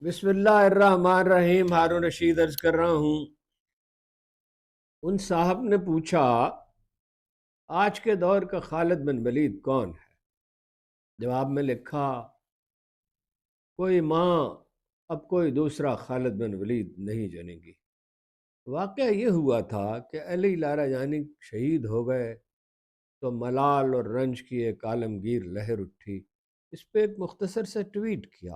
بسم اللہ الرحمن الرحیم۔ ہارون رشید عرض کر رہا ہوں۔ ان صاحب نے پوچھا آج کے دور کا خالد بن ولید کون ہے؟ جواب میں لکھا کوئی ماں اب کوئی دوسرا خالد بن ولید نہیں جانے گی۔ واقعہ یہ ہوا تھا کہ علی لارا جانی شہید ہو گئے تو ملال اور رنج کی ایک عالمگیر لہر اٹھی۔ اس پہ ایک مختصر سے ٹویٹ کیا۔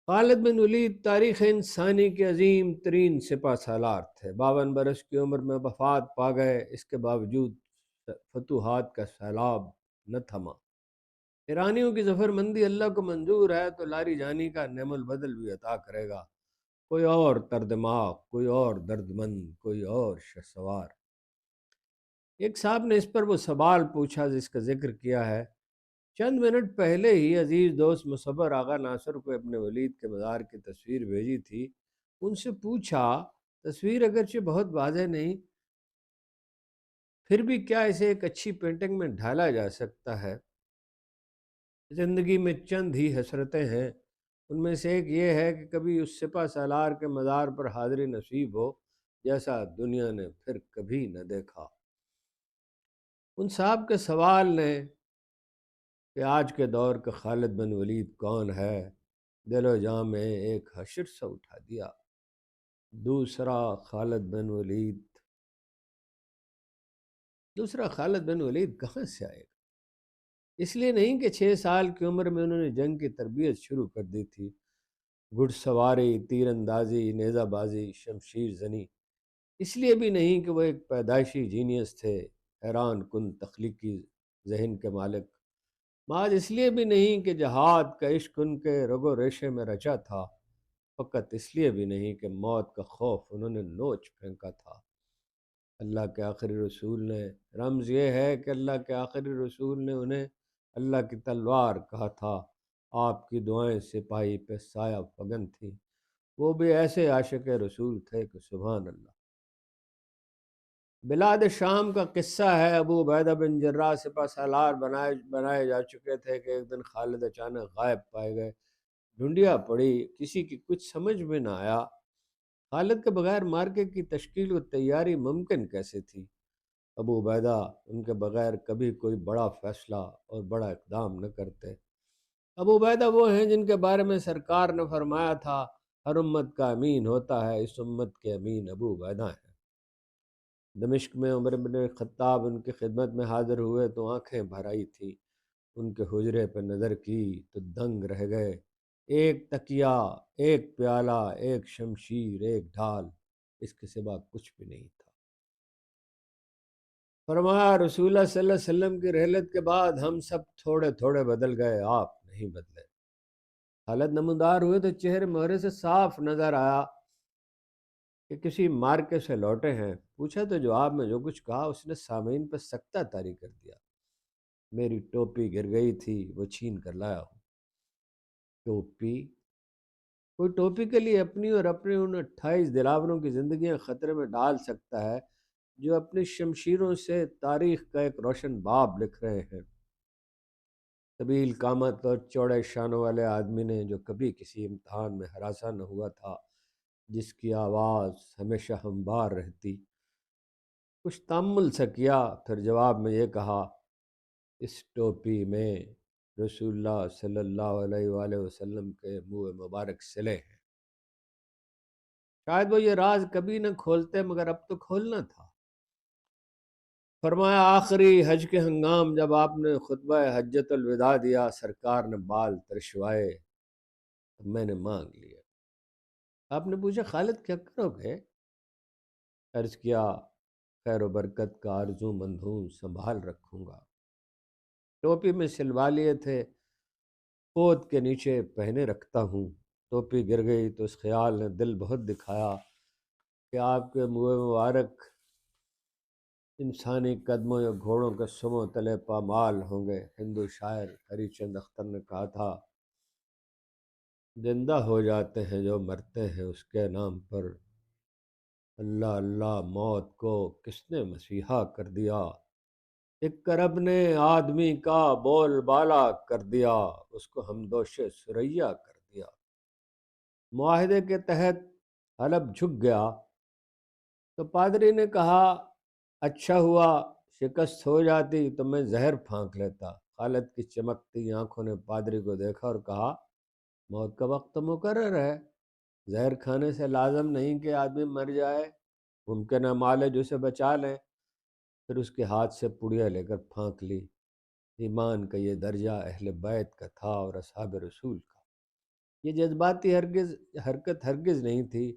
خالد بن ولید تاریخ انسانی کے عظیم ترین سپہ سالار تھے۔ 52 برس کی عمر میں وفات پا گئے، اس کے باوجود فتوحات کا سیلاب نہ تھما۔ ایرانیوں کی ظفر مندی اللہ کو منظور ہے تو لاری جانی کا نعم البدل بھی عطا کرے گا۔ کوئی اور تردماغ، کوئی اور درد مند، کوئی اور شہسوار۔ ایک صاحب نے اس پر وہ سوال پوچھا جس کا ذکر کیا ہے۔ چند منٹ پہلے ہی عزیز دوست مصور آغا ناصر کو ابن ولید کے مزار کی تصویر بھیجی تھی۔ ان سے پوچھا تصویر اگرچہ بہت واضح نہیں، پھر بھی کیا اسے ایک اچھی پینٹنگ میں ڈھالا جا سکتا ہے؟ زندگی میں چند ہی حسرتیں ہیں، ان میں سے ایک یہ ہے کہ کبھی اس سپہ سالار کے مزار پر حاضری نصیب ہو جیسا دنیا نے پھر کبھی نہ دیکھا۔ ان صاحب کے سوال نے کہ آج کے دور کا خالد بن ولید کون ہے، دل و جاں میں ایک حشر سا اٹھا دیا۔ دوسرا خالد بن ولید کہاں سے آئے گا؟ اس لیے نہیں کہ 6 سال کی عمر میں انہوں نے جنگ کی تربیت شروع کر دی تھی، گھڑ سواری، تیر اندازی، نیزہ بازی، شمشیر زنی۔ اس لیے بھی نہیں کہ وہ ایک پیدائشی جینیس تھے، حیران کن تخلیقی ذہن کے مالک۔ بعض اس لیے بھی نہیں کہ جہاد کا عشق ان کے رگ و ریشے میں رچا تھا، فقط اس لیے بھی نہیں کہ موت کا خوف انہوں نے نوچ پھینکا تھا۔ اللہ کے آخری رسول نے، رمز یہ ہے کہ اللہ کے آخری رسول نے انہیں اللہ کی تلوار کہا تھا۔ آپ کی دعائیں سپاہی پہ سایہ فگن تھیں۔ وہ بھی ایسے عاشق رسول تھے کہ سبحان اللہ۔ بلاد شام کا قصہ ہے۔ ابو عبیدہ بن جراح سپہ سالار بنائے جا چکے تھے کہ ایک دن خالد اچانک غائب پائے گئے۔ ڈھونڈیا پڑی، کسی کی کچھ سمجھ میں نہ آیا۔ خالد کے بغیر مارکے کی تشکیل و تیاری ممکن کیسے تھی؟ ابو عبیدہ ان کے بغیر کبھی کوئی بڑا فیصلہ اور بڑا اقدام نہ کرتے۔ ابو عبیدہ وہ ہیں جن کے بارے میں سرکار نے فرمایا تھا ہر امت کا امین ہوتا ہے، اس امت کے امین ابو عبیدہ ہیں۔ دمشق میں عمر بن خطاب ان کی خدمت میں حاضر ہوئے تو آنکھیں بھر آئی تھیں۔ ان کے حجرے پہ نظر کی تو دنگ رہ گئے۔ ایک تکیہ، ایک پیالہ، ایک شمشیر، ایک ڈھال، اس کے سوا کچھ بھی نہیں تھا۔ فرمایا رسول اللہ صلی اللہ علیہ وسلم کی رحلت کے بعد ہم سب تھوڑے تھوڑے بدل گئے، آپ نہیں بدلے۔ حالت نمودار ہوئے تو چہرے مہرے سے صاف نظر آیا کہ کسی مارکے سے لوٹے ہیں۔ پوچھا تو جواب میں جو کچھ کہا اس نے سامعین پر سکتہ طاری کر دیا۔ میری ٹوپی گر گئی تھی، وہ چھین کر لایا ہوں۔ ٹوپی؟ کوئی ٹوپی کے لیے اپنی اور اپنے ان 28 دلاوروں کی زندگیاں خطرے میں ڈال سکتا ہے جو اپنی شمشیروں سے تاریخ کا ایک روشن باب لکھ رہے ہیں؟ طویل قامت اور چوڑے شانوں والے آدمی نے جو کبھی کسی امتحان میں ہراساں نہ ہوا تھا، جس کی آواز ہمیشہ ہموار رہتی، کچھ تأمل سے کیا، پھر جواب میں یہ کہا اس ٹوپی میں رسول اللہ صلی اللہ علیہ وآلہ وسلم کے منہ مبارک سلے ہیں۔ شاید وہ یہ راز کبھی نہ کھولتے مگر اب تو کھولنا تھا۔ فرمایا آخری حج کے ہنگام جب آپ نے خطبہ حجت الوداع دیا، سرکار نے بال ترشوائے، میں نے مانگ لیا۔ آپ نے پوچھا خالد کیا کرو گے؟ عرض کیا خیر و برکت کا آرزو مند ہوں، سنبھال رکھوں گا۔ ٹوپی میں سلوا لیے تھے، پوت کے نیچے پہنے رکھتا ہوں۔ ٹوپی گر گئی تو اس خیال نے دل بہت دکھایا کہ آپ کے منہ مبارک انسانی قدموں یا گھوڑوں کے سموں تلے پامال ہوں گے۔ ہندو شاعر ہری چند اختر نے کہا تھا زندہ ہو جاتے ہیں جو مرتے ہیں اس کے نام پر، اللہ اللہ موت کو کس نے مسیحا کر دیا، ایک کرب نے آدمی کا بول بالا کر دیا، اس کو ہم دوش سریا کر دیا۔ معاہدے کے تحت حلب جھک گیا تو پادری نے کہا اچھا ہوا، شکست ہو جاتی تو میں زہر پھانک لیتا۔ خالد کی چمکتی آنکھوں نے پادری کو دیکھا اور کہا موت کا وقت تو مقرر ہے، زہر کھانے سے لازم نہیں کہ آدمی مر جائے، ممکن ہے مالج اسے بچا لیں۔ پھر اس کے ہاتھ سے پڑیا لے کر پھانک لی۔ ایمان کا یہ درجہ اہل بیت کا تھا اور اصحاب رسول کا۔ یہ جذباتی حرکت ہرگز نہیں تھی،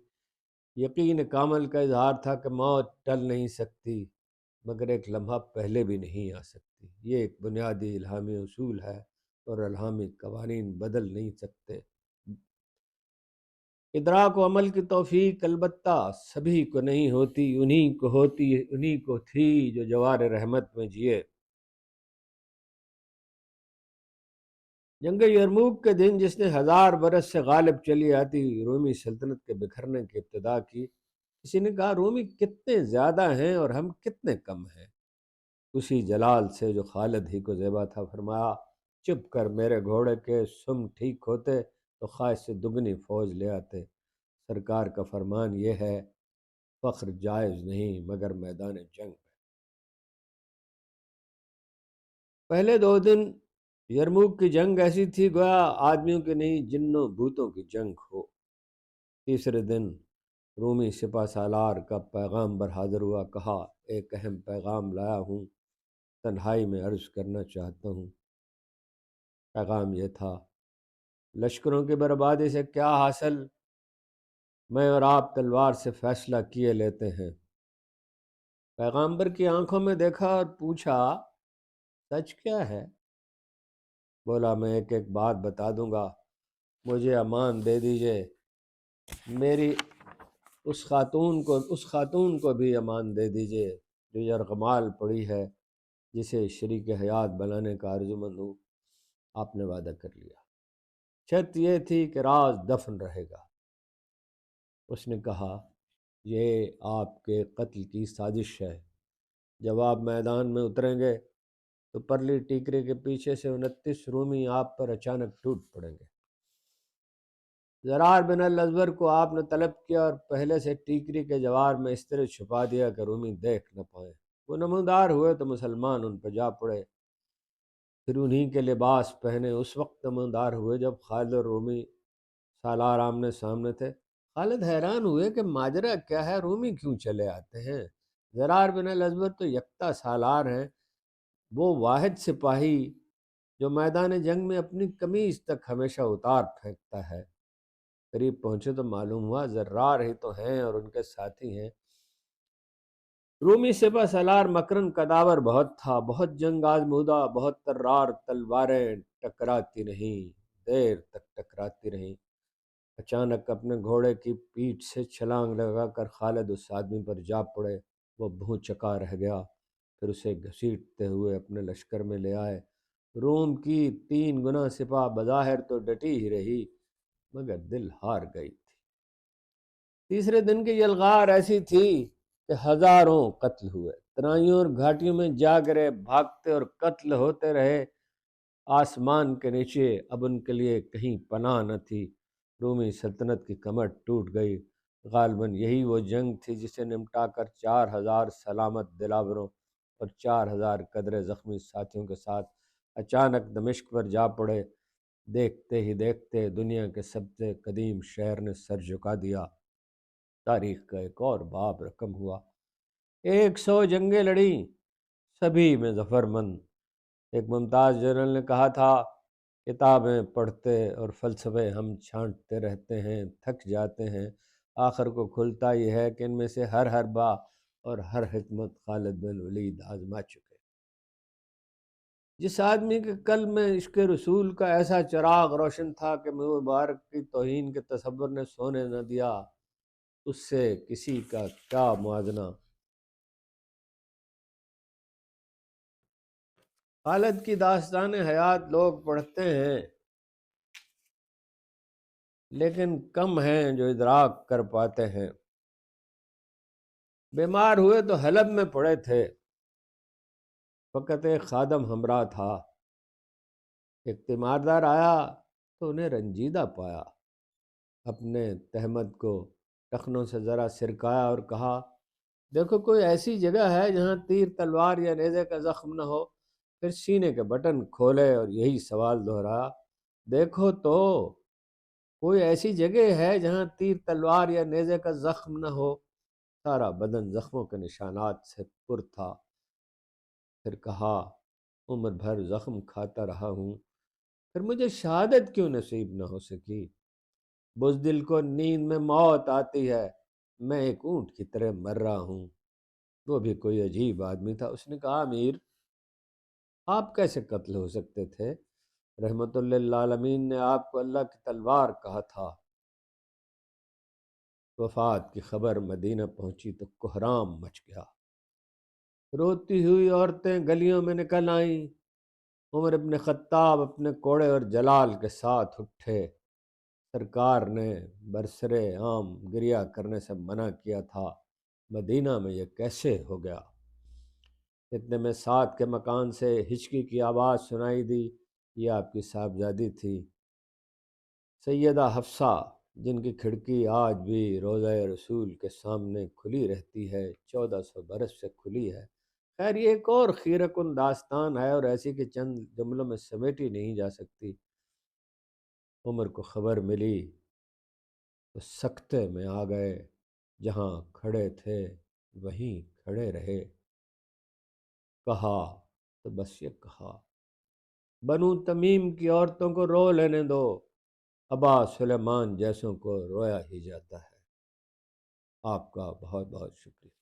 یقین کامل کا اظہار تھا کہ موت ٹل نہیں سکتی مگر ایک لمحہ پہلے بھی نہیں آ سکتی۔ یہ ایک بنیادی الہامی اصول ہے اور الہامی قوانین بدل نہیں سکتے۔ ادراک و عمل کی توفیق البتہ سبھی کو نہیں ہوتی، انہی کو ہوتی، انہی کو تھی جو جوار رحمت میں جیے۔ جنگ یرموک کے دن جس نے 1000 برس سے غالب چلی آتی رومی سلطنت کے بکھرنے کی ابتدا کی، کسی نے کہا رومی کتنے زیادہ ہیں اور ہم کتنے کم ہیں۔ اسی جلال سے جو خالد ہی کو زیبا تھا فرمایا چپ کر، میرے گھوڑے کے سم ٹھیک ہوتے تو خواہش سے دگنی فوج لے آتے۔ سرکار کا فرمان یہ ہے فخر جائز نہیں مگر میدان جنگ میں۔ پہلے 2 دن یرموک کی جنگ ایسی تھی گویا آدمیوں کی نہیں جنوں بھوتوں کی جنگ ہو۔ تیسرے دن رومی سپہ سالار کا پیغامبر حاضر ہوا، کہا ایک اہم پیغام لایا ہوں، تنہائی میں عرض کرنا چاہتا ہوں۔ پیغام یہ تھا لشکروں کی بربادی سے کیا حاصل، میں اور آپ تلوار سے فیصلہ کیے لیتے ہیں۔ پیغامبر کی آنکھوں میں دیکھا اور پوچھا سچ کیا ہے؟ بولا میں ایک ایک بات بتا دوں گا، مجھے امان دے دیجئے، میری اس خاتون کو بھی امان دے دیجئے جو یرغمال پڑی ہے، جسے شریک حیات بنانے کا آرزومند ہوں۔ آپ نے وعدہ کر لیا، شرط یہ تھی کہ راز دفن رہے گا۔ اس نے کہا یہ آپ کے قتل کی سازش ہے، جب آپ میدان میں اتریں گے تو پرلی ٹیکرے کے پیچھے سے 29 رومی آپ پر اچانک ٹوٹ پڑیں گے۔ زرار بن الازور کو آپ نے طلب کیا اور پہلے سے ٹیکری کے جوار میں اس طرح چھپا دیا کہ رومی دیکھ نہ پائیں۔ وہ نمودار ہوئے تو مسلمان ان پہ جا پڑے، پھر انہی کے لباس پہنے۔ اس وقت نمودار ہوئے جب خالد اور رومی سالار آمنے سامنے تھے۔ خالد حیران ہوئے کہ ماجرا کیا ہے، رومی کیوں چلے آتے ہیں؟ زرار بن الازور تو یکتا سالار ہیں، وہ واحد سپاہی جو میدان جنگ میں اپنی قمیض تک ہمیشہ اتار پھینکتا ہے۔ قریب پہنچے تو معلوم ہوا زرار ہی تو ہیں اور ان کے ساتھی ہیں۔ رومی سپہ سالار مکرن کداور بہت تھا، بہت جنگ آزمودہ، بہت طرار، تلواریں ٹکراتی رہیں، دیر تک ٹکراتی رہیں۔ اچانک اپنے گھوڑے کی پیٹھ سے چھلانگ لگا کر خالد اس آدمی پر جا پڑے، وہ بھوں چکا رہ گیا، پھر اسے گھسیٹتے ہوئے اپنے لشکر میں لے آئے۔ روم کی 3 گنا سپہ بظاہر تو ڈٹی ہی رہی مگر دل ہار گئی تھی۔ تیسرے دن کی یلغار ایسی تھی کہ ہزاروں قتل ہوئے، ترائیوں اور گھاٹیوں میں جا گرے، بھاگتے اور قتل ہوتے رہے۔ آسمان کے نیچے اب ان کے لیے کہیں پناہ نہ تھی۔ رومی سلطنت کی کمر ٹوٹ گئی۔ غالباً یہی وہ جنگ تھی جسے نمٹا کر 4000 سلامت دلاوروں اور 4000 قدرے زخمی ساتھیوں کے ساتھ اچانک دمشق پر جا پڑے۔ دیکھتے ہی دیکھتے دنیا کے سب سے قدیم شہر نے سر جھکا دیا۔ تاریخ کا ایک اور باب رقم ہوا۔ 100 جنگیں لڑیں، سبھی میں ظفر مند۔ ایک ممتاز جنرل نے کہا تھا کتابیں پڑھتے اور فلسفے ہم چھانٹتے رہتے ہیں، تھک جاتے ہیں، آخر کو کھلتا یہ ہے کہ ان میں سے ہر حربہ اور ہر حکمت خالد بن ولید آزما چکے۔ جس آدمی کے قلب میں عشق رسول کا ایسا چراغ روشن تھا کہ منہ مبارک کی توہین کے تصور نے سونے نہ دیا، اس سے کسی کا کیا موازنہ۔ خالد کی داستان حیات لوگ پڑھتے ہیں لیکن کم ہیں جو ادراک کر پاتے ہیں۔ بیمار ہوئے تو حلب میں پڑے تھے، فقط ایک خادم ہمراہ تھا۔ ایک تیماردار آیا تو انہیں رنجیدہ پایا، اپنے تہمت کو ٹخنوں سے ذرا سرکایا اور کہا، دیکھو کوئی ایسی جگہ ہے جہاں تیر تلوار یا نیزے کا زخم نہ ہو؟ پھر سینے کے بٹن کھولے اور یہی سوال دہرایا، دیکھو تو کوئی ایسی جگہ ہے جہاں تیر تلوار یا نیزے کا زخم نہ ہو؟ سارا بدن زخموں کے نشانات سے پر تھا۔ پھر کہا، عمر بھر زخم کھاتا رہا ہوں، پھر مجھے شہادت کیوں نصیب نہ ہو سکی؟ بزدل کو نیند میں موت آتی ہے، میں ایک اونٹ کی طرح مر رہا ہوں۔ وہ بھی کوئی عجیب آدمی تھا، اس نے کہا، امیر آپ کیسے قتل ہو سکتے تھے؟ رحمت اللہ للعالمین نے آپ کو اللہ کی تلوار کہا تھا۔ وفات کی خبر مدینہ پہنچی تو کوہرام مچ گیا، روتی ہوئی عورتیں گلیوں میں نکل آئیں۔ عمر ابن خطاب اپنے کوڑے اور جلال کے ساتھ اٹھے۔ سرکار نے برسر عام گریہ کرنے سے منع کیا تھا، مدینہ میں یہ کیسے ہو گیا؟ اتنے میں ساتھ کے مکان سے ہچکی کی آواز سنائی دی۔ یہ آپ کی صاحبزادی تھی سیدہ حفصہ، جن کی کھڑکی آج بھی روضہ رسول کے سامنے کھلی رہتی ہے، 1400 برس سے کھلی ہے۔ خیر یہ ایک اور خیرہ کن داستان ہے اور ایسی کہ چند جملوں میں سمیٹی نہیں جا سکتی۔ عمر کو خبر ملی تو سکتے میں آ گئے، جہاں کھڑے تھے وہیں کھڑے رہے۔ کہا تو بس یہ کہا، بنو تمیم کی عورتوں کو رو لینے دو، ابا سلیمان جیسوں کو رویا ہی جاتا ہے۔ آپ کا بہت بہت شکریہ۔